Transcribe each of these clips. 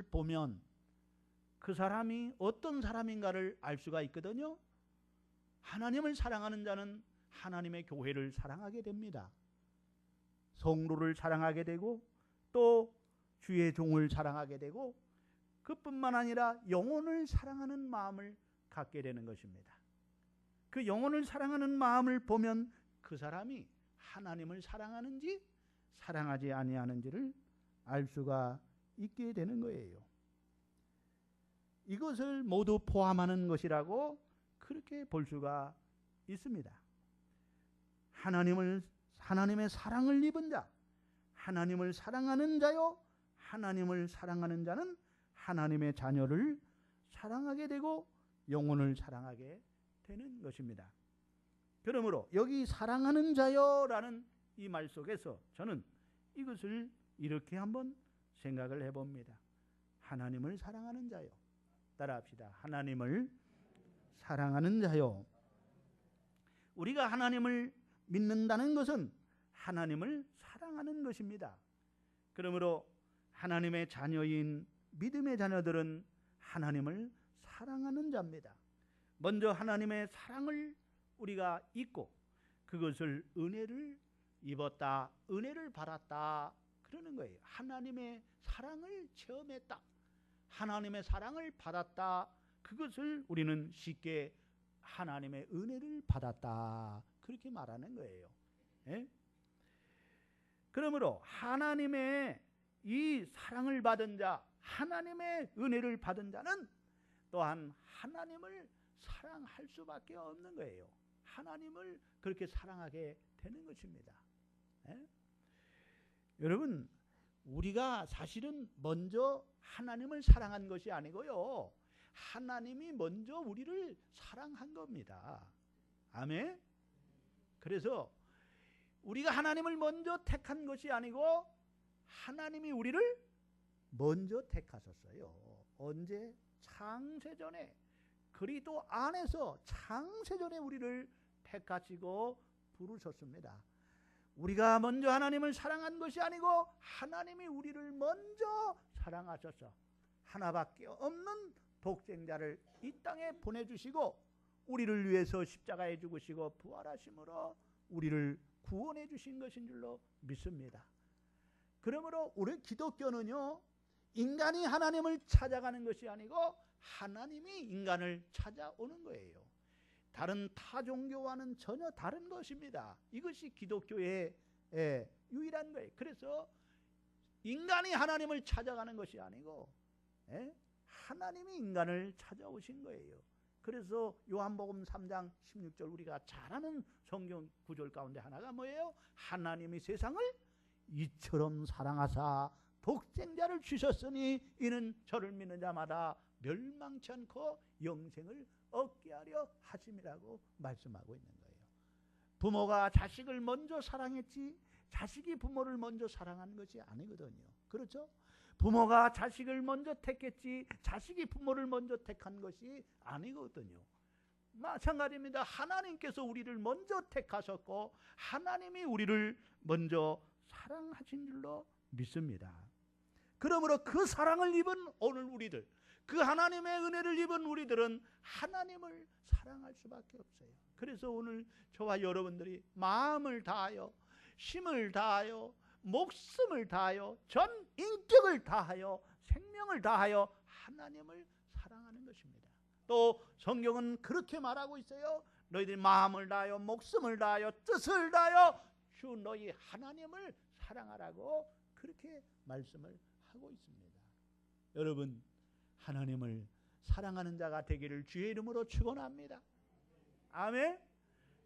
보면 그 사람이 어떤 사람인가를 알 수가 있거든요. 하나님을 사랑하는 자는 하나님의 교회를 사랑하게 됩니다. 성도를 사랑하게 되고 또 주의 종을 사랑하게 되고 그뿐만 아니라 영혼을 사랑하는 마음을 갖게 되는 것입니다. 그 영혼을 사랑하는 마음을 보면 그 사람이 하나님을 사랑하는지 사랑하지 아니하는지를 알 수가 있게 되는 거예요. 이것을 모두 포함하는 것이라고 그렇게 볼 수가 있습니다. 하나님의 사랑을 입은 자, 하나님을 사랑하는 자요, 하나님을 사랑하는 자는 하나님의 자녀를 사랑하게 되고 영혼을 사랑하게 되는 것입니다. 그러므로 여기 사랑하는 자요라는 이 말 속에서 저는 이것을 이렇게 한번 생각을 해봅니다. 하나님을 사랑하는 자요. 따라합시다. 하나님을 사랑하는 자요. 우리가 하나님을 믿는다는 것은 하나님을 사랑하는 것입니다. 그러므로 하나님의 자녀인 믿음의 자녀들은 하나님을 사랑하는 자입니다. 먼저 하나님의 사랑을 우리가 잊고 그것을 은혜를 입었다, 은혜를 받았다 그러는 거예요. 하나님의 사랑을 체험했다, 하나님의 사랑을 받았다, 그것을 우리는 쉽게 하나님의 은혜를 받았다 그렇게 말하는 거예요. 예? 그러므로 하나님의 이 사랑을 받은 자, 하나님의 은혜를 받은 자는 또한 하나님을 사랑할 수밖에 없는 거예요. 하나님을 그렇게 사랑하게 되는 것입니다. 예? 여러분, 우리가 사실은 먼저 하나님을 사랑한 것이 아니고요, 하나님이 먼저 우리를 사랑한 겁니다. 아멘. 그래서 우리가 하나님을 먼저 택한 것이 아니고 하나님이 우리를 먼저 택하셨어요. 언제? 창세전에, 그리스도 안에서 창세전에 우리를 택하시고 부르셨습니다. 우리가 먼저 하나님을 사랑한 것이 아니고 하나님이 우리를 먼저 사랑하셔서 하나밖에 없는 독생자를 이 땅에 보내주시고 우리를 위해서 십자가에 죽으시고 부활하심으로 우리를 구원해 주신 것인 줄로 믿습니다. 그러므로 우리 기독교는요, 인간이 하나님을 찾아가는 것이 아니고 하나님이 인간을 찾아오는 거예요. 다른 타 종교와는 전혀 다른 것입니다. 이것이 기독교의 유일한 거예요. 그래서 인간이 하나님을 찾아가는 것이 아니고 하나님이 인간을 찾아오신 거예요. 그래서 요한복음 3장 16절 우리가 잘 아는 성경 구절 가운데 하나가 뭐예요? 하나님이 세상을 이처럼 사랑하사 독생자를 주셨으니 이는 저를 믿는 자마다 멸망치 않고 영생을 얻게 하려 하심이라고 말씀하고 있는 거예요. 부모가 자식을 먼저 사랑했지 자식이 부모를 먼저 사랑하는 것이 아니거든요. 그렇죠? 부모가 자식을 먼저 택했지 자식이 부모를 먼저 택한 것이 아니거든요. 마찬가지입니다. 하나님께서 우리를 먼저 택하셨고 하나님이 우리를 먼저 사랑하신 줄로 믿습니다. 그러므로 그 사랑을 입은 오늘 우리들, 그 하나님의 은혜를 입은 우리들은 하나님을 사랑할 수밖에 없어요. 그래서 오늘 저와 여러분들이 마음을 다하여, 힘을 다하여, 목숨을 다하여, 전 인격을 다하여, 생명을 다하여 하나님을 사랑하는 것입니다. 또 성경은 그렇게 말하고 있어요. 너희들이 마음을 다하여, 목숨을 다하여, 뜻을 다하여 주 너희 하나님을 사랑하라고 그렇게 말씀을 하고 있습니다. 여러분, 하나님을 사랑하는 자가 되기를 주의 이름으로 축원합니다. 아멘.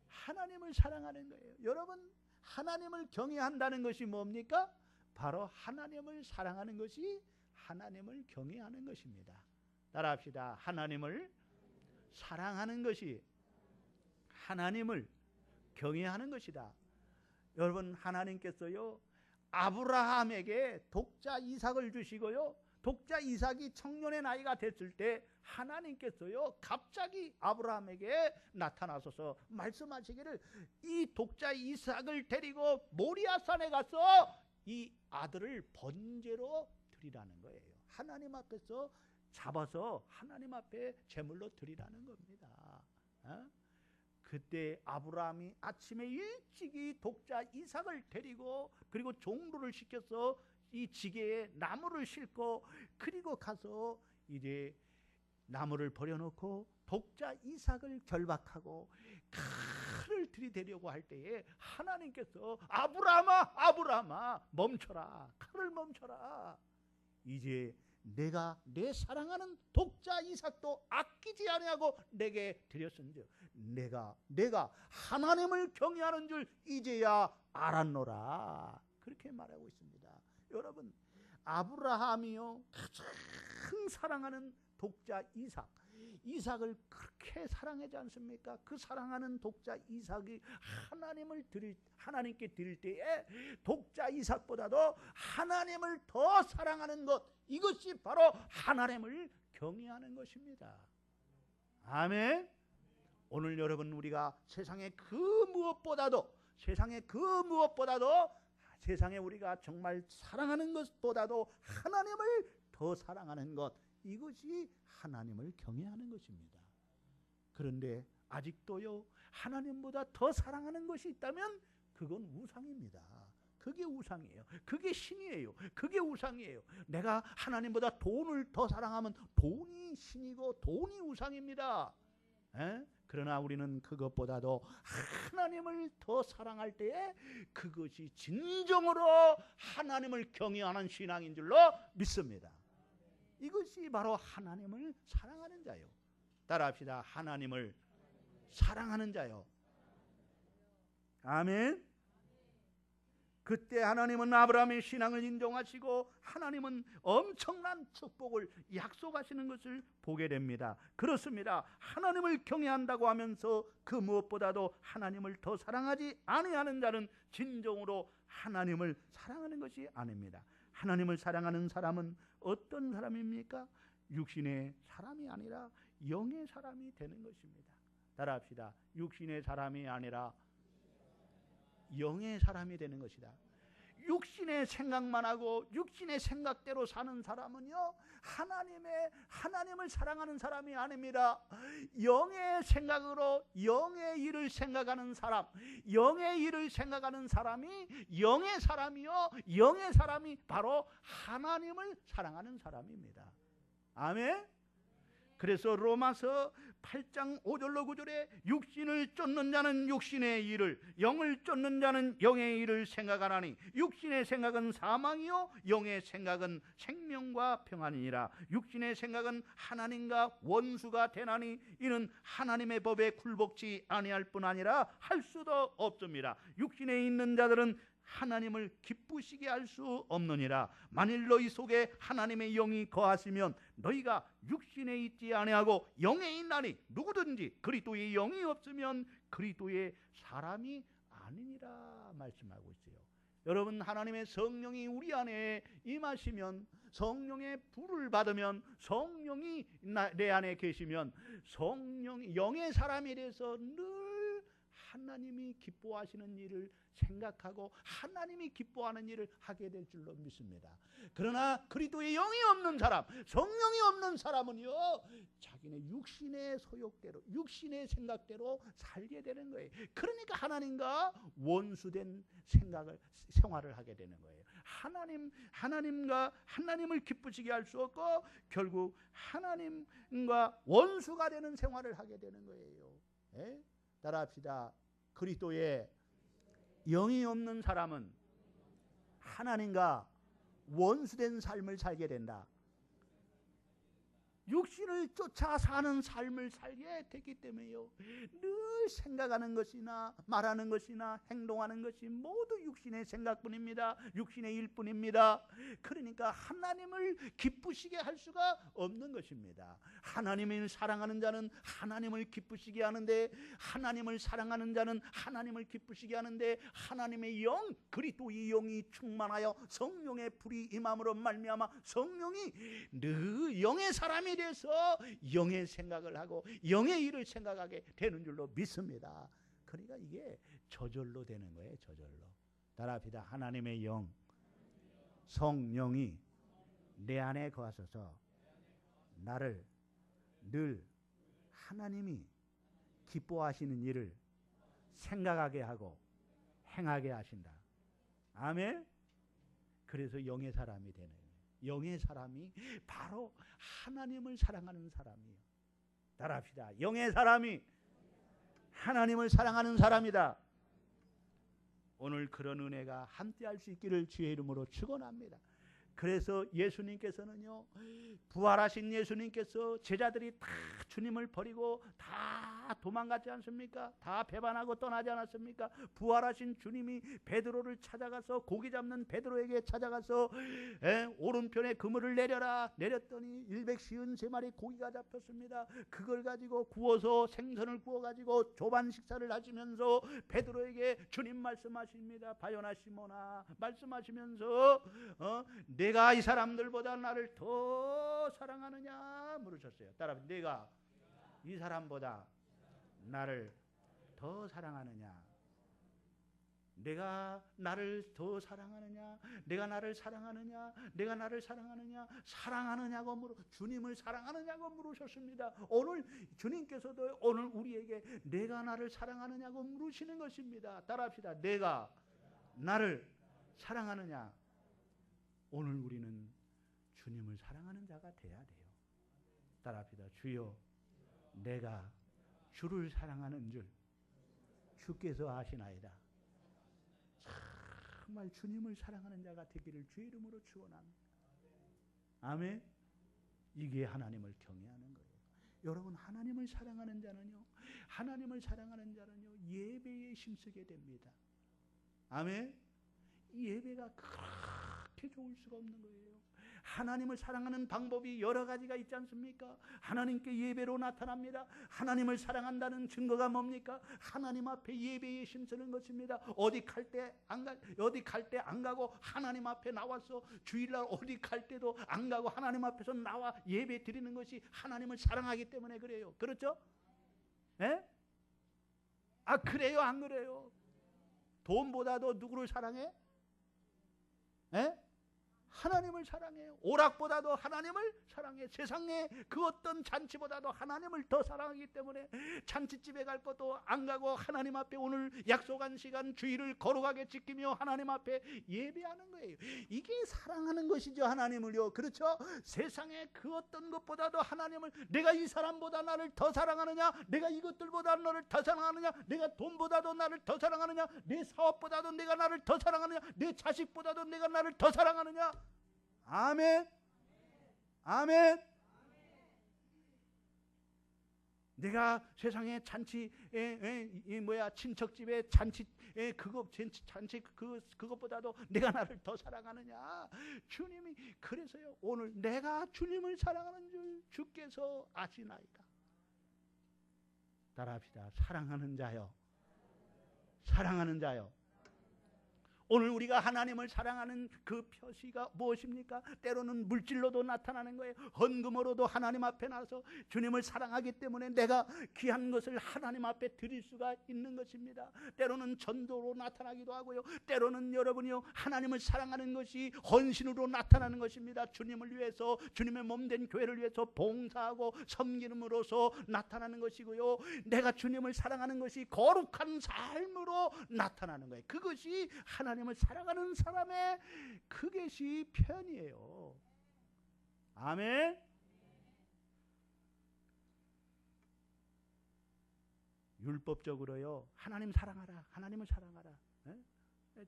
하나님을 사랑하는 거예요. 여러분, 하나님을 경외한다는 것이 뭡니까? 바로 하나님을 사랑하는 것이 하나님을 경외하는 것입니다. 따라합시다. 하나님을 사랑하는 것이 하나님을 경외하는 것이다. 여러분, 하나님께서요 아브라함에게 독자 이삭을 주시고요, 독자 이삭이 청년의 나이가 됐을 때 하나님께서요 갑자기 아브라함에게 나타나셔서 말씀하시기를 이 독자 이삭을 데리고 모리아산에 가서 이 아들을 번제로 드리라는 거예요. 하나님 앞에서 잡아서 하나님 앞에 제물로 드리라는 겁니다. 그때 아브라함이 아침에 일찍이 독자 이삭을 데리고 그리고 종로를 시켜서 이 지게에 나무를 싣고 그리고 가서 이제 나무를 버려놓고 독자 이삭을 결박하고 칼을 들이대려고 할 때에 하나님께서 아브라함아 아브라함아 멈춰라, 칼을 멈춰라. 이제 내가 내 사랑하는 독자 이삭도 아끼지 아니하고 내게 드렸은즉 내가 하나님을 경외하는 줄 이제야 알았노라. 그렇게 말하고 있습니다. 여러분, 아브라함이요 가장 사랑하는 독자 이삭을 그렇게 사랑하지 않습니까? 그 사랑하는 독자 이삭이 하나님께 드릴 때에 독자 이삭보다도 하나님을 더 사랑하는 것, 이것이 바로 하나님을 경외하는 것입니다. 아멘. 오늘 여러분, 우리가 세상에 세상에 우리가 정말 사랑하는 것보다도 하나님을 더 사랑하는 것, 이것이 하나님을 경외하는 것입니다. 그런데 아직도요 하나님보다 더 사랑하는 것이 있다면 그건 우상입니다. 그게 우상이에요. 그게 신이에요. 그게 우상이에요. 내가 하나님보다 돈을 더 사랑하면 돈이 신이고 돈이 우상입니다. 그러나 우리는 그것보다도 하나님을 더 사랑할 때에 그것이 진정으로 하나님을 경외하는 신앙인 줄로 믿습니다. 이것이 바로 하나님을 사랑하는 자요. 따라합시다. 하나님을 사랑하는 자요. 아멘. 그때 하나님은 아브라함의 신앙을 인정하시고 하나님은 엄청난 축복을 약속하시는 것을 보게 됩니다. 그렇습니다. 하나님을 경외한다고 하면서 그 무엇보다도 하나님을 더 사랑하지 아니하는 자는 진정으로 하나님을 사랑하는 것이 아닙니다. 하나님을 사랑하는 사람은 어떤 사람입니까? 육신의 사람이 아니라 영의 사람이 되는 것입니다. 따라합시다. 육신의 사람이 아니라 영의 사람이 되는 것이다. 육신의 생각만 하고 육신의 생각대로 사는 사람은요 하나님을 사랑하는 사람이 아닙니다. 영의 생각으로 영의 일을 생각하는 사람, 영의 일을 생각하는 사람이 영의 사람이요, 영의 사람이 바로 하나님을 사랑하는 사람입니다. 아멘. 그래서 로마서 8장 5절로 9절에 육신을 쫓는 자는 육신의 일을, 영을 쫓는 자는 영의 일을 생각하나니 육신의 생각은 사망이요 영의 생각은 생명과 평안이니라. 육신의 생각은 하나님과 원수가 되나니 이는 하나님의 법에 굴복치 아니할 뿐 아니라 할 수도 없습니다. 육신에 있는 자들은 하나님을 기쁘시게 할 수 없느니라. 만일 너희 속에 하나님의 영이 거하시면 너희가 육신에 있지 아니하고 영에 있나니 누구든지 그리스도의 영이 없으면 그리스도의 사람이 아니니라 말씀하고 있어요. 여러분, 하나님의 성령이 우리 안에 임하시면, 성령의 불을 받으면, 성령이 내 안에 계시면 성령이 영의 사람에 대해서 늘 하나님이 기뻐하시는 일을 생각하고 하나님이 기뻐하는 일을 하게 될 줄로 믿습니다. 그러나 그리스도의 영이 없는 사람, 성령이 없는 사람은요 자기네 육신의 소욕대로, 육신의 생각대로 살게 되는 거예요. 그러니까 하나님과 원수된 생활을 하게 되는 거예요. 하나님을 기쁘시게 할 수 없고 결국 하나님과 원수가 되는 생활을 하게 되는 거예요. 따라합시다. 그리스도의 영이 없는 사람은 하나님과 원수된 삶을 살게 된다. 육신을 쫓아 사는 삶을 살게 되기 때문에요. 늘 생각하는 것이나 말하는 것이나 행동하는 것이 모두 육신의 생각뿐입니다. 육신의 일뿐입니다. 그러니까 하나님을 기쁘시게 할 수가 없는 것입니다. 하나님을 사랑하는 자는 하나님을 기쁘시게 하는데, 하나님을 사랑하는 자는 하나님을 기쁘시게 하는데, 하나님의 영, 그리스도의 영이 충만하여 성령의 불이 임함으로 말미암아 성령이 늘 영의 사람이 돼서 영의 생각을 하고 영의 일을 생각하게 되는 줄로 믿습니다. 그러니까 이게 저절로 되는 거예요. 저절로. 따라합시다. 하나님의 영, 성령이 내 안에 거하소서 나를 늘 하나님이 기뻐하시는 일을 생각하게 하고 행하게 하신다. 아멘. 그래서 영의 사람이 되는 거예요. 영의 사람이 바로 하나님을 사랑하는 사람이에요. 따라합시다. 영의 사람이 하나님을 사랑하는 사람이다. 오늘 그런 은혜가 함께할 수 있기를 주의 이름으로 축원합니다. 그래서 예수님께서는요, 부활하신 예수님께서 제자들이 다 주님을 버리고 다 도망갔지 않습니까? 다 배반하고 떠나지 않았습니까? 부활하신 주님이 베드로를 찾아가서 고기 잡는 베드로에게 찾아가서 오른편에 그물을 내려라. 내렸더니 153마리 고기가 잡혔습니다. 그걸 가지고 구워서 생선을 구워가지고 조반 식사를 하시면서 베드로에게 주님 말씀하십니다. 바요나 시몬아, 말씀하시면서 내가 이 사람들보다 나를 더 사랑하느냐 물으셨어요. 따라, 내가 이 사람보다 나를 더 사랑하느냐? 내가 나를 더 사랑하느냐? 내가 나를 사랑하느냐? 내가 나를 사랑하느냐? 사랑하느냐고 주님을 사랑하느냐고 물으셨습니다. 오늘 주님께서도 오늘 우리에게 내가 나를 사랑하느냐고 물으시는 것입니다. 따라합시다. 내가 나를 사랑하느냐? 오늘 우리는 주님을 사랑하는 자가 돼야 돼요. 따라합시다. 주여, 내가 주를 사랑하는 줄 주께서 아시나이다. 정말 주님을 사랑하는 자가 되기를 주의 이름으로 축원합니다. 아멘. 이게 하나님을 경외하는 거예요. 여러분, 하나님을 사랑하는 자는요, 하나님을 사랑하는 자는요, 예배에 힘쓰게 됩니다. 아멘. 이 예배가 그렇게 좋을 수가 없는 거예요. 하나님을 사랑하는 방법이 여러 가지가 있지 않습니까? 하나님께 예배로 나타납니다. 하나님을 사랑한다는 증거가 뭡니까? 하나님 앞에 예배에 힘쓰는 것입니다. 어디 갈 때 안 가고 하나님 앞에 나와서 주일날 어디 갈 때도 안 가고 하나님 앞에서 나와 예배 드리는 것이 하나님을 사랑하기 때문에 그래요. 그렇죠? 예? 아, 그래요? 안 그래요? 돈보다도 누구를 사랑해? 예? 하나님을 사랑해요. 오락보다도 하나님을 사랑해. 세상에 그 어떤 잔치보다도 하나님을 더 사랑하기 때문에 잔치집에 갈 것도 안 가고 하나님 앞에 오늘 약속한 시간 주일을 거룩하게 지키며 하나님 앞에 예배하는 거예요. 이게 사랑하는 것이죠. 하나님을요. 그렇죠? 세상에 그 어떤 것보다도 하나님을, 내가 이 사람보다 나를 더 사랑하느냐? 내가 이것들보다 너를 더 사랑하느냐? 내가 돈보다도 나를 더 사랑하느냐? 내 사업보다도 내가 나를 더 사랑하느냐? 내 자식보다도 내가 나를 더 사랑하느냐? 아멘. 아멘. 내가 세상에 잔치, 친척집에 잔치, 그것보다도 내가 나를 더 사랑하느냐? 주님이 그래서요, 오늘 내가 주님을 사랑하는 줄 주께서 아시나이다. 따라합시다. 사랑하는 자요. 사랑하는 자요. 오늘 우리가 하나님을 사랑하는 그 표시가 무엇입니까? 때로는 물질로도 나타나는 거예요. 헌금으로도 하나님 앞에 나서 주님을 사랑하기 때문에 내가 귀한 것을 하나님 앞에 드릴 수가 있는 것입니다. 때로는 전도로 나타나기도 하고요. 때로는 여러분이요, 하나님을 사랑하는 것이 헌신으로 나타나는 것입니다. 주님을 위해서, 주님의 몸된 교회를 위해서 봉사하고 섬기는으로서 나타나는 것이고요. 내가 주님을 사랑하는 것이 거룩한 삶으로 나타나는 거예요. 그것이 하나님을 사랑하는 사람의 그것이 편이에요. 아멘. 율법적으로요, 하나님 사랑하라, 하나님을 사랑하라.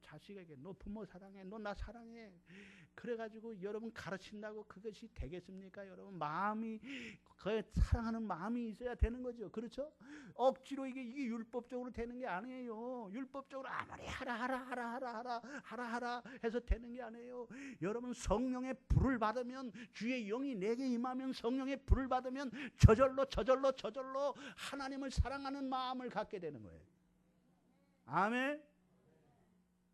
자식에게 너 부모 사랑해, 너 나 사랑해. 그래가지고 여러분 가르친다고 그것이 되겠습니까? 여러분 마음이, 그 사랑하는 마음이 있어야 되는 거죠. 그렇죠? 억지로 이게 율법적으로 되는 게 아니에요. 율법적으로 아무리 하라 해서 되는 게 아니에요. 여러분 성령의 불을 받으면, 주의 영이 내게 임하면, 성령의 불을 받으면 저절로 하나님을 사랑하는 마음을 갖게 되는 거예요. 아멘.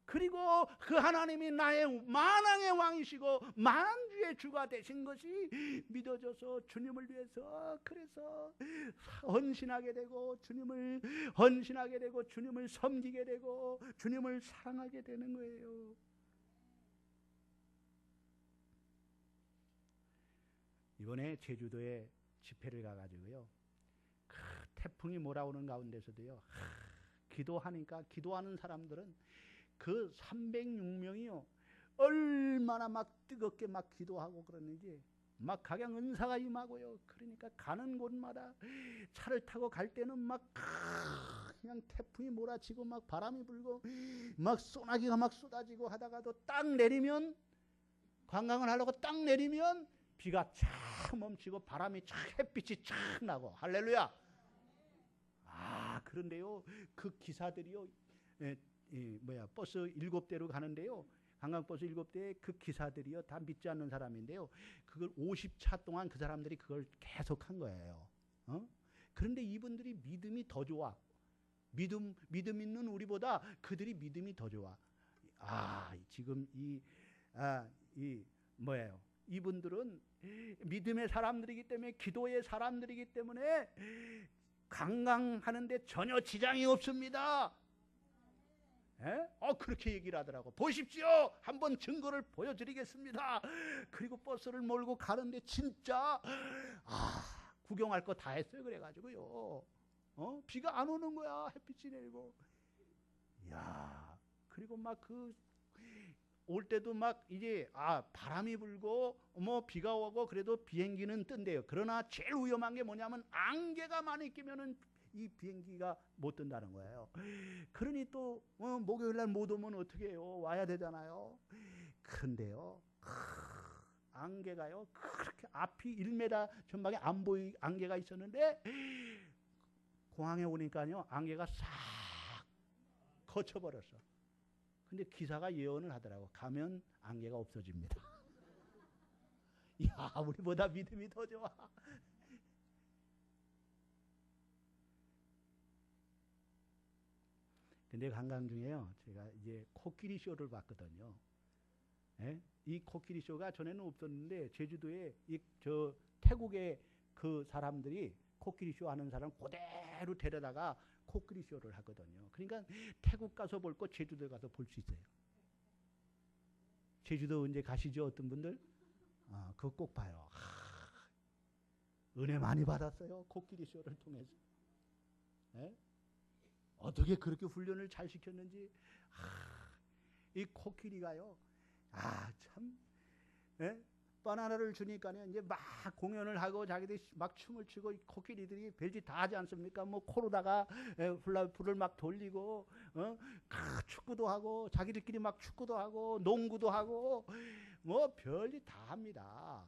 그리고 그 하나님이 나의 만왕의 왕이시고 만주의 주가 되신 것이 믿어져서 주님을 위해서, 그래서 헌신하게 되고 주님을 섬기게 되고 주님을 사랑하게 되는 거예요. 이번에 제주도에 집회를 가가지고요. 태풍이 몰아오는 가운데서도요. 기도하니까 기도하는 사람들은 그 306명이요. 얼마나 막 뜨겁게 막 기도하고 그러는지 막 각양 은사가 임하고요. 그러니까 가는 곳마다 차를 타고 갈 때는 막 그냥 태풍이 몰아치고 막 바람이 불고 막 소나기가 막 쏟아지고 하다가도 딱 내리면 관광을 하려고 딱 내리면 비가 쫙 멈추고 바람이 쫙 햇빛이 쫙 나고 할렐루야. 그런데요 그 기사들이요 버스 7대로 가는데요. 관광버스 7대에 그 기사들이요 다 믿지 않는 사람인데요. 그걸 50차 동안 그 사람들이 그걸 계속 한 거예요. 그런데 이분들이 믿음이 더 좋아. 믿음 있는 우리보다 그들이 믿음이 더 좋아. 지금 이분들은 믿음의 사람들이기 때문에 기도의 사람들이기 때문에 관광하는데 전혀 지장이 없습니다. 그렇게 얘기를 하더라고. 보십시오. 한번 증거를 보여드리겠습니다. 그리고 버스를 몰고 가는데 진짜 구경할 거 다 했어요. 그래가지고요. 비가 안 오는 거야. 햇빛이 내리고. 그리고 막 올 때도 막 이제 바람이 불고 비가 오고 그래도 비행기는 뜬대요. 그러나 제일 위험한 게 뭐냐면 안개가 많이 끼면은 이 비행기가 못 뜬다는 거예요. 그러니 또 목요일 날 못 오면 어떻게 해요? 와야 되잖아요. 그런데요. 안개가요. 그렇게 앞이 1m 전방에 안 보이 안개가 있었는데 공항에 오니까요. 안개가 싹 거쳐버렸어. 근데 기사가 예언을 하더라고. 가면 안개가 없어집니다. 우리보다 믿음이 더 좋아. 근데 관광 중에요. 제가 이제 코끼리 쇼를 봤거든요. 이 코끼리 쇼가 전에는 없었는데 제주도에 태국의 그 사람들이 코끼리 쇼 하는 사람 그대로 데려다가 코끼리 쇼를 하거든요. 그러니까 태국 가서 볼 거 제주도에 가서 볼 수 있어요. 제주도 언제 가시죠? 어떤 분들? 그거 꼭 봐요. 은혜 많이 받았어요. 코끼리 쇼를 통해서. 어떻게 그렇게 훈련을 잘 시켰는지. 이 코끼리가요. 참. 바나나를 주니까요. 이제 막 공연을 하고 자기들이 막 춤을 추고 코끼리들이 별짓 다 하지 않습니까? 코로다가 불을 막 돌리고 축구도 하고 자기들끼리 막 축구도 하고 농구도 하고 별짓 다 합니다.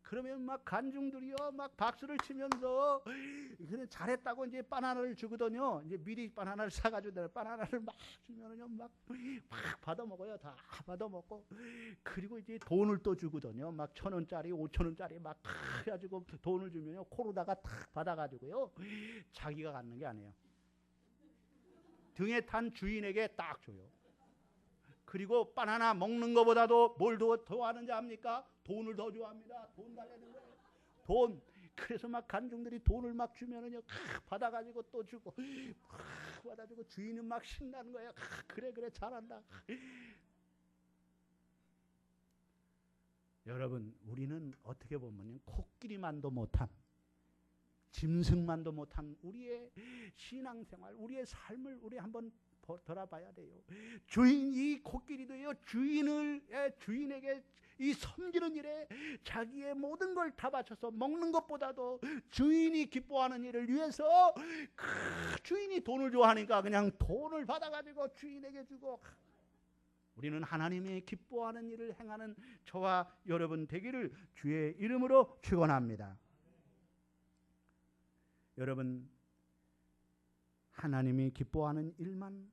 그러면 막 관중들이요 막 박수를 치면서 그래 잘했다고 이제 바나나를 주거든요. 이제 미리 바나나를 사가지고 바나나를 막 주면은요 막 받아 먹어요. 다 받아 먹고 그리고 이제 돈을 또 주거든요. 막 1,000원짜리, 5,000원짜리 막 해가지고 돈을 주면요 코로다가 탁 받아가지고요 자기가 갖는 게 아니에요. 등에 탄 주인에게 딱 줘요. 그리고 바나나 먹는 것보다도 뭘 더 좋아하는지 압니까? 돈을 더 좋아합니다. 돈 달라는 거예요. 돈. 그래서 막 관중들이 돈을 막 주면은요 받아가지고 또 주고 받아주고 주인은 막 신나는 거예요. 그래 잘한다. 여러분 우리는 어떻게 보면 코끼리만도 못한 짐승만도 못한 우리의 신앙생활 우리의 삶을 우리 한번 돌아봐야 돼요. 이 코끼리도요 주인에게 이 섬기는 일에 자기의 모든 걸 다 바쳐서 먹는 것보다도 주인이 기뻐하는 일을 위해서 주인이 돈을 좋아하니까 그냥 돈을 받아가지고 주인에게 주고. 우리는 하나님이 기뻐하는 일을 행하는 저와 여러분 되기를 주의 이름으로 축원합니다. 여러분 하나님이 기뻐하는 일만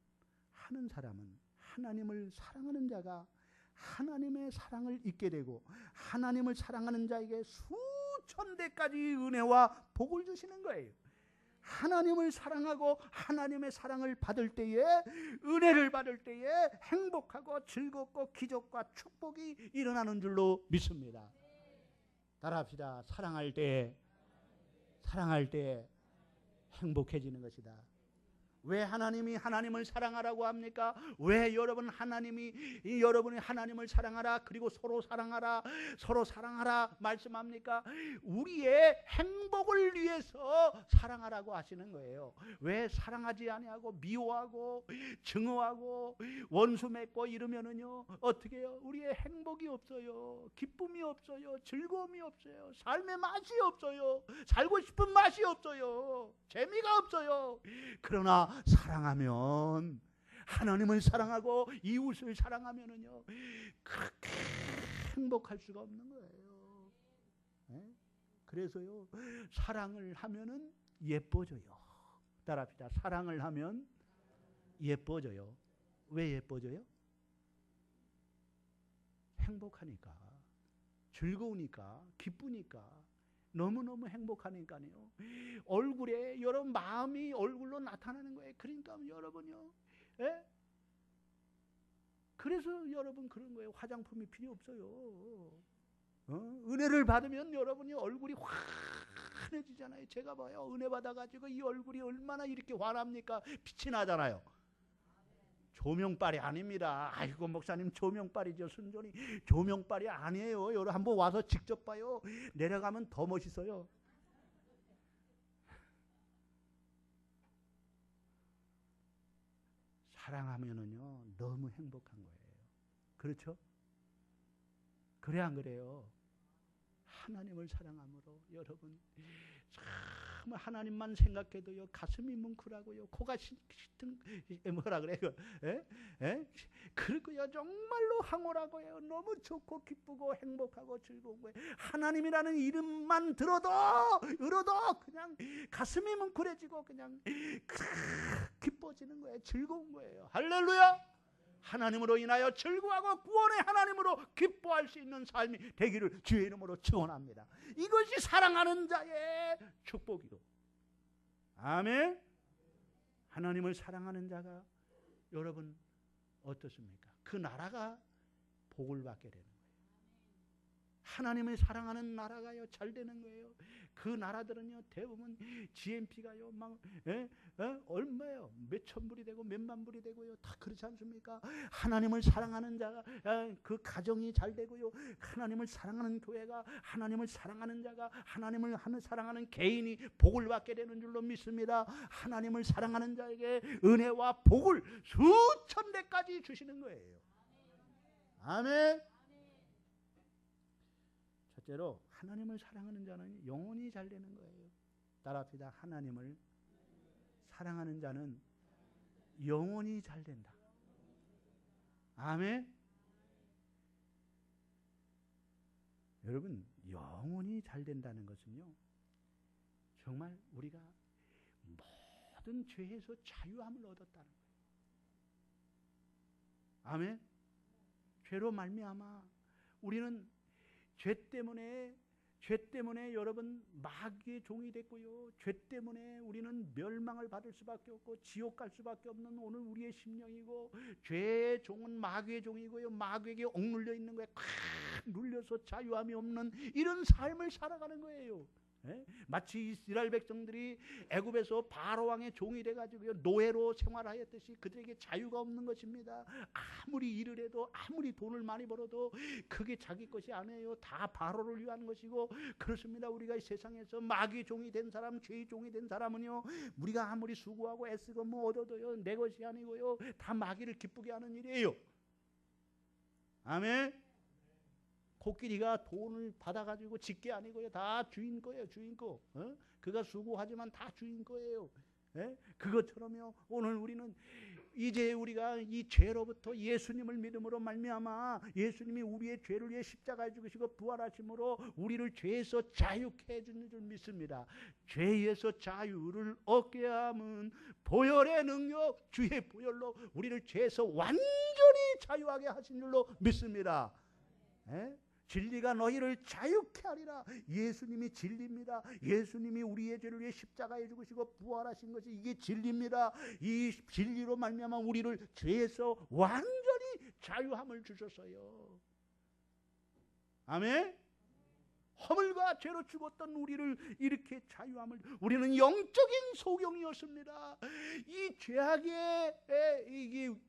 하는 사람은 하나님을 사랑하는 자가 하나님의 사랑을 잊게 되고 하나님을 사랑하는 자에게 수천 대까지 은혜와 복을 주시는 거예요. 하나님을 사랑하고 하나님의 사랑을 받을 때에 은혜를 받을 때에 행복하고 즐겁고 기적과 축복이 일어나는 줄로 믿습니다. 따라합시다. 사랑할 때 행복해지는 것이다. 왜 하나님이 하나님을 사랑하라고 합니까? 왜 여러분이 하나님을 사랑하라, 그리고 서로 사랑하라 말씀합니까? 우리의 행복을 위해서 사랑하라고 하시는 거예요. 왜 사랑하지 아니하고 미워하고 증오하고 원수 맺고 이러면은요 어떻게 해요? 우리의 행복이 없어요. 기쁨이 없어요. 즐거움이 없어요. 삶의 맛이 없어요. 살고 싶은 맛이 없어요. 재미가 없어요. 그러나 사랑하면, 하나님을 사랑하고 이웃을 사랑하면은요 그렇게 행복할 수가 없는 거예요. 네? 그래서요 사랑을 하면은 예뻐져요. 따라합시다. 사랑을 하면 예뻐져요. 왜 예뻐져요? 행복하니까, 즐거우니까, 기쁘니까, 너무너무 행복하니까요. 얼굴에 여러분 마음이 얼굴로 나타나는 거예요. 그러니까 여러분요. 예? 그래서 여러분 그런 거예요. 화장품이 필요 없어요. 은혜를 받으면 여러분이 얼굴이 환해지잖아요. 제가 봐요. 은혜 받아가지고 이 얼굴이 얼마나 이렇게 환합니까? 빛이 나잖아요. 조명빨이 아닙니다. 아이고 목사님 조명빨이죠. 순전히 조명빨이 아니에요. 여러분 한번 와서 직접 봐요. 내려가면 더 멋있어요. 사랑하면은요 너무 행복한 거예요. 그렇죠? 그래 안 그래요? 하나님을 사랑함으로 여러분 참 하나님만 생각해도요 가슴이 뭉클하고요 코가 시튼 뭐라 그래요? 그리고요 정말로 황홀하고요 너무 좋고 기쁘고 행복하고 즐거운 거예요. 하나님이라는 이름만 들어도 그냥 가슴이 뭉클해지고 그냥 기뻐지는 거예요. 즐거운 거예요. 할렐루야. 하나님으로 인하여 즐거워하고 구원의 하나님으로 기뻐할 수 있는 삶이 되기를 주의 이름으로 축원합니다. 이것이 사랑하는 자의 축복이요. 아멘. 하나님을 사랑하는 자가 여러분 어떻습니까? 그 나라가 복을 받게 되는 거예요. 하나님을 사랑하는 나라가요 잘 되는 거예요. 그 나라들은요 대부분 GNP가요 막 얼마예요? 몇천 불이 되고 몇만 불이 되고요. 다 그렇지 않습니까? 하나님을 사랑하는 자가 그 가정이 잘 되고요. 하나님을 사랑하는 교회가, 하나님을 사랑하는 자가, 하나님을 사랑하는 개인이 복을 받게 되는 줄로 믿습니다. 하나님을 사랑하는 자에게 은혜와 복을 수천 배까지 주시는 거예요. 아멘. 첫째로 하나님을 사랑하는 자는 영원히 잘 되는 거예요. 따라합시다. 하나님을 사랑하는 자는 영원히 잘 된다. 아멘. 여러분 영원히 잘 된다는 것은요 정말 우리가 모든 죄에서 자유함을 얻었다는 거예요. 아멘. 죄로 말미암아 우리는 죄 때문에 여러분 마귀의 종이 됐고요. 죄 때문에 우리는 멸망을 받을 수밖에 없고 지옥 갈 수밖에 없는 오늘 우리의 심령이고, 죄의 종은 마귀의 종이고요. 마귀에게 억눌려 있는 거에 콱 눌려서 자유함이 없는 이런 삶을 살아가는 거예요. 마치 이스라엘 백성들이 애굽에서 바로 왕의 종이 돼가지고 노예로 생활하였듯이 그들에게 자유가 없는 것입니다. 아무리 일을 해도 아무리 돈을 많이 벌어도 그게 자기 것이 아니에요. 다 바로를 위한 것이고 그렇습니다. 우리가 이 세상에서 마귀의 종이 된 사람, 죄의 종이 된 사람은요 우리가 아무리 수고하고 애쓰고 뭐 얻어도요 내 것이 아니고요 다 마귀를 기쁘게 하는 일이에요. 아멘. 코끼리가 돈을 받아가지고 집 게 아니고요. 다 주인 거예요. 주인 거. 그가 수고하지만 다 주인 거예요. 그것처럼요. 오늘 우리는 이제 우리가 이 죄로부터 예수님을 믿음으로 말미암아 예수님이 우리의 죄를 위해 십자가에 죽으시고 부활하심으로 우리를 죄에서 자유케 해주는 줄 믿습니다. 죄에서 자유를 얻게 함은 보혈의 능력, 주의 보혈로 우리를 죄에서 완전히 자유하게 하신 줄로 믿습니다. 진리가 너희를 자유케 하리라. 예수님이 진리입니다. 예수님이 우리의 죄를 위해 십자가에 죽으시고 부활하신 것이 이게 진리입니다. 이 진리로 말미암아 우리를 죄에서 완전히 자유함을 주셨어요. 아멘. 허물과 죄로 죽었던 우리를 이렇게 자유함을, 우리는 영적인 소경이었습니다. 이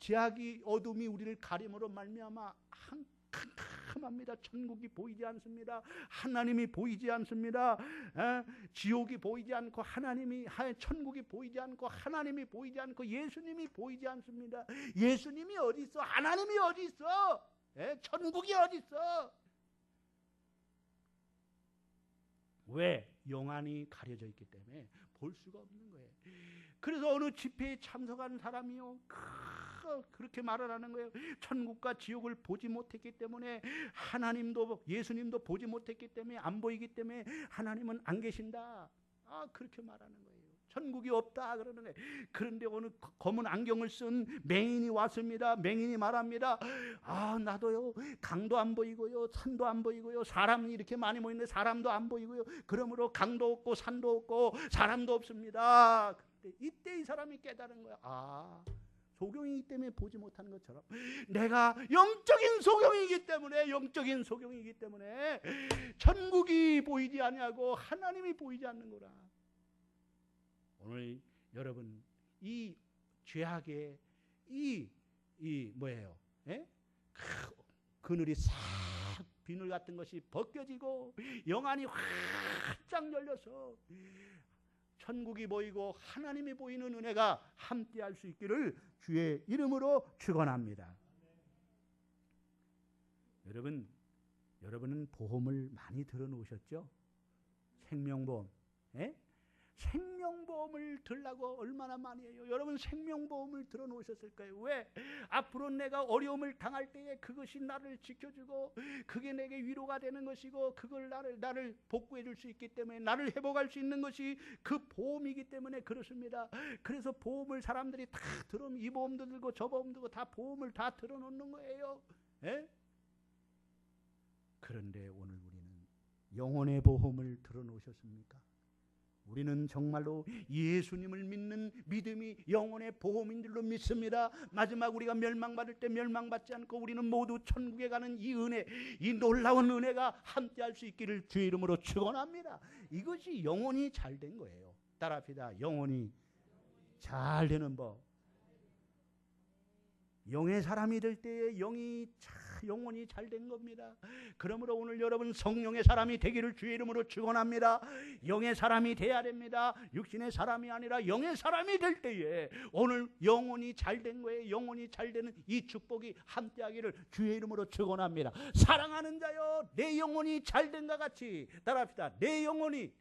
죄악이 어둠이 우리를 가림으로 말미암아 캄캄합니다. 천국이 보이지 않습니다. 하나님이 보이지 않습니다. 지옥이 보이지 않고 천국이 보이지 않고 하나님이 보이지 않고 예수님이 보이지 않습니다. 예수님이 어디 있어? 하나님이 어디 있어? 천국이 어디 있어? 왜? 영안이 가려져 있기 때문에 볼 수가 없는 거예요. 그래서 어느 집회에 참석한 사람이요, 그렇게 말을 하는 거예요. 천국과 지옥을 보지 못했기 때문에, 하나님도 예수님도 보지 못했기 때문에, 안 보이기 때문에 하나님은 안 계신다. 그렇게 말하는 거예요. 천국이 없다 그러는 거예요. 그런데 어느 검은 안경을 쓴 맹인이 왔습니다. 맹인이 말합니다. 나도요, 강도 안 보이고요, 산도 안 보이고요, 사람이 이렇게 많이 모이는데 사람도 안 보이고요, 그러므로 강도 없고 산도 없고 사람도 없습니다. 이때 이 사람이 깨달은 거야. 소경이기 때문에 보지 못하는 것처럼 내가 영적인 소경이기 때문에 천국이 보이지 않냐고, 하나님이 보이지 않는 거라. 오늘 여러분, 이 죄악의 뭐예요? 그늘이 싹, 비늘 같은 것이 벗겨지고 영안이 활짝 열려서 천국이 보이고 하나님이 보이는 은혜가 함께할 수 있기를 주의 이름으로 축원합니다. 여러분은 보험을 많이 들어놓으셨죠? 생명보험. 생명보험을 들라고 얼마나 많이 해요. 여러분, 생명보험을 들어놓으셨을 거예요. 왜? 앞으로 내가 어려움을 당할 때에 그것이 나를 지켜주고, 그게 내게 위로가 되는 것이고, 그걸 나를 복구해 줄 수 있기 때문에, 나를 회복할 수 있는 것이 그 보험이기 때문에 그렇습니다. 그래서 보험을 사람들이 다 이 보험도 들고 저 보험도 들고 다 보험을 다 들어놓는 거예요. 그런데 오늘 우리는 영혼의 보험을 들어놓으셨습니까? 우리는 정말로 예수님을 믿는 믿음이 영혼의 보험인 줄로 믿습니다. 마지막 우리가 멸망받을 때 멸망받지 않고 우리는 모두 천국에 가는 이 은혜, 이 놀라운 은혜가 함께할 수 있기를 주의 이름으로 축원합니다. 이것이 영혼이 잘된 거예요. 따라합시다. 영혼이 잘되는 법. 영의 사람이 될 때에 영혼이 잘된 겁니다. 그러므로 오늘 여러분 성령의 사람이 되기를 주의 이름으로 축원합니다. 영의 사람이 돼야 됩니다. 육신의 사람이 아니라 영의 사람이 될 때에 오늘 영혼이 잘된 거예요. 영혼이 잘되는 이 축복이 함께하기를 주의 이름으로 축원합니다. 사랑하는 자여, 내 영혼이 잘된과 같이, 따라합시다. 내 영혼이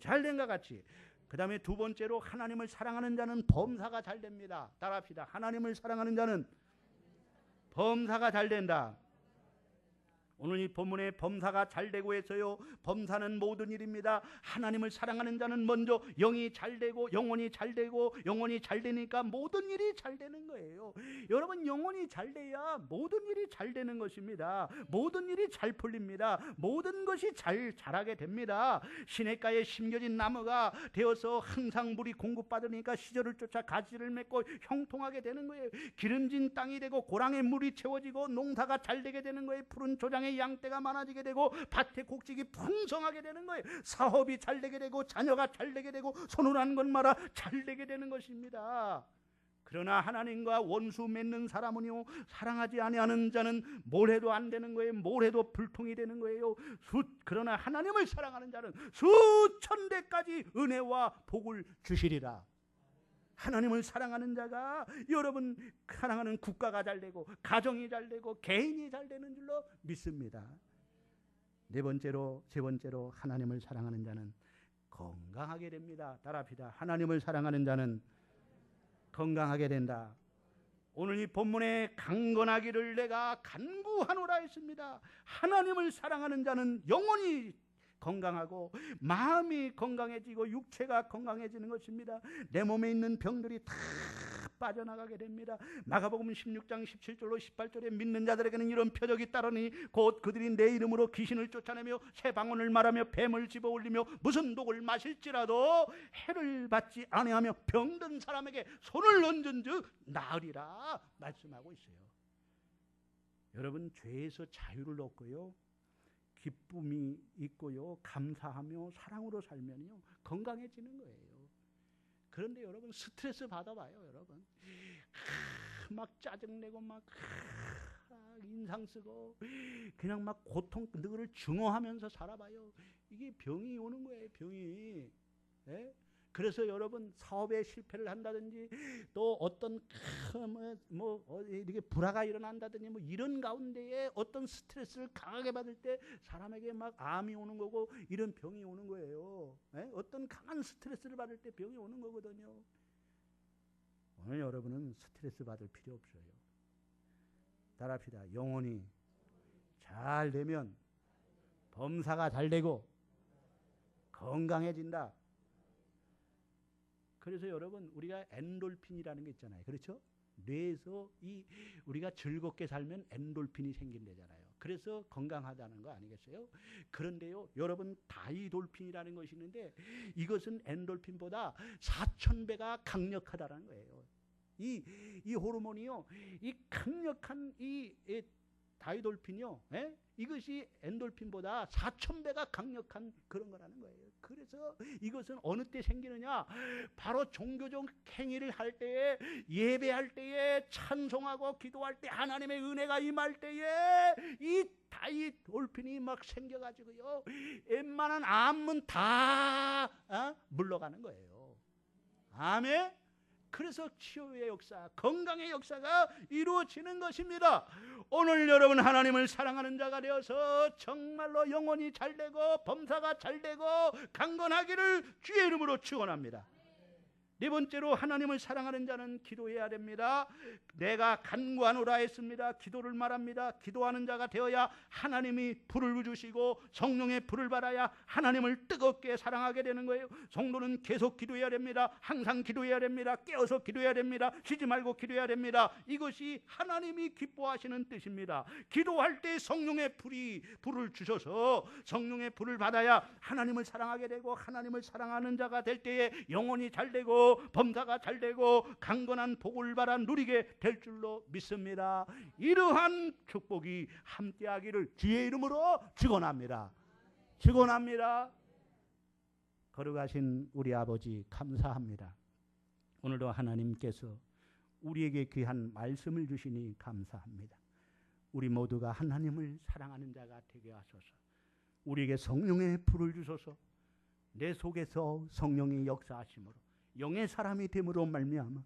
잘된과 같이. 그 다음에 두 번째로, 하나님을 사랑하는 자는 범사가 잘 됩니다. 따라합시다. 하나님을 사랑하는 자는 범사가 잘 된다. 오늘 이 본문에 범사가 잘 되고 해서요, 범사는 모든 일입니다. 하나님을 사랑하는 자는 먼저 영이 잘 되고 영혼이 잘 되고 영혼이 잘 되니까 모든 일이 잘 되는 거예요. 여러분, 영혼이 잘 돼야 모든 일이 잘 되는 것입니다. 모든 일이 잘 풀립니다. 모든 것이 자라게 됩니다. 시냇가에 심겨진 나무가 되어서 항상 물이 공급받으니까 시절을 쫓아 가지를 맺고 형통하게 되는 거예요. 기름진 땅이 되고 고랑에 물이 채워지고 농사가 잘 되게 되는 거예요. 푸른 조장에 양떼가 많아지게 되고 밭에 곡식이 풍성하게 되는 거예요. 사업이 잘 되게 되고 자녀가 잘 되게 되고 손으로 한 것마다 잘 되게 되는 것입니다. 그러나 하나님과 원수 맺는 사람은요, 사랑하지 아니하는 자는 뭘 해도 안 되는 거예요. 뭘 해도 불통이 되는 거예요. 그러나 하나님을 사랑하는 자는 수천 대까지 은혜와 복을 주시리라. 하나님을 사랑하는 자가, 여러분, 사랑하는 국가가 잘 되고 가정이 잘 되고 개인이 잘 되는 줄로 믿습니다. 세 번째로 하나님을 사랑하는 자는 건강하게 됩니다. 따라합시다. 하나님을 사랑하는 자는 건강하게 된다. 오늘 이 본문에 강건하기를 내가 간구하노라 했습니다. 하나님을 사랑하는 자는 영혼이 건강하고 마음이 건강해지고 육체가 건강해지는 것입니다. 내 몸에 있는 병들이 다 빠져나가게 됩니다. 마가복음 16장 17절로 18절에 믿는 자들에게는 이런 표적이 따르니 곧 그들이 내 이름으로 귀신을 쫓아내며 새 방언을 말하며 뱀을 집어올리며 무슨 독을 마실지라도 해를 받지 아니하며 병든 사람에게 손을 얹은즉 나으리라 말씀하고 있어요. 여러분, 죄에서 자유를 얻고요, 기쁨이 있고요, 감사하며 사랑으로 살면요 건강해지는 거예요. 그런데 여러분 스트레스 받아봐요. 여러분 막 짜증내고 막 인상 쓰고 그냥 막 고통 그걸 증오하면서 살아봐요. 이게 병이 오는 거예요. 병이. 예? 그래서 여러분 사업에 실패를 한다든지 또 어떤 이렇게 불화가 일어난다든지 뭐 이런 가운데에 어떤 스트레스를 강하게 받을 때 사람에게 막 암이 오는 거고 이런 병이 오는 거예요. 예? 어떤 강한 스트레스를 받을 때 병이 오는 거거든요. 오늘 여러분은 스트레스 받을 필요 없어요. 따라합시다. 영혼이 잘 되면 범사가 잘 되고 건강해진다. 그래서 여러분 우리가 엔돌핀이라는 게 있잖아요. 그렇죠? 뇌에서 우리가 즐겁게 살면 엔돌핀이 생긴다잖아요. 그래서 건강하다는 거 아니겠어요? 그런데요, 여러분 다이돌핀이라는 것이 있는데 이것은 엔돌핀보다 4000배가 강력하다는 거예요. 이 호르몬이요, 이 강력한 이 다이돌핀이요, 이것이 엔돌핀보다 4000배가 강력한 그런 거라는 거예요. 그래서 이것은 어느 때 생기느냐? 바로 종교적 행위를 할 때에, 예배할 때에, 찬송하고 기도할 때, 하나님의 은혜가 임할 때에 이 다이돌핀이 막 생겨가지고요, 웬만한 암은 다 물러가는 거예요. 아멘. 그래서 치유의 역사, 건강의 역사가 이루어지는 것입니다. 오늘 여러분 하나님을 사랑하는 자가 되어서 정말로 영혼이 잘되고 범사가 잘되고 강건하기를 주의 이름으로 축원합니다. 네 번째로 하나님을 사랑하는 자는 기도해야 됩니다. 내가 간구하노라 했습니다. 기도를 말합니다. 기도하는 자가 되어야 하나님이 불을 주시고 성령의 불을 받아야 하나님을 뜨겁게 사랑하게 되는 거예요. 성도는 계속 기도해야 됩니다. 항상 기도해야 됩니다. 깨어서 기도해야 됩니다. 쉬지 말고 기도해야 됩니다. 이것이 하나님이 기뻐하시는 뜻입니다. 기도할 때 성령의 불을 주셔서 성령의 불을 받아야 하나님을 사랑하게 되고, 하나님을 사랑하는 자가 될 때에 영혼이 잘 되고 범사가 잘 되고 강건한 복을 받아 누리게 될 줄로 믿습니다. 이러한 축복이 함께하기를 주의 이름으로 축원합니다. 축원합니다. 거룩하신 우리 아버지 감사합니다. 오늘도 하나님께서 우리에게 귀한 말씀을 주시니 감사합니다. 우리 모두가 하나님을 사랑하는 자가 되게 하소서. 우리에게 성령의 불을 주소서. 내 속에서 성령이 역사하심으로 영의 사람이 됨으로 말미암아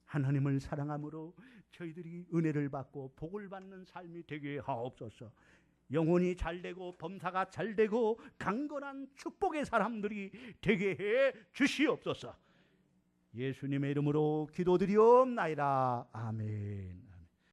하나님을 사랑함으로 저희들이 은혜를 받고 복을 받는 삶이 되게 하옵소서. 영혼이 잘되고 범사가 잘되고 강건한 축복의 사람들이 되게 해 주시옵소서. 예수님의 이름으로 기도드리옵나이다. 아멘.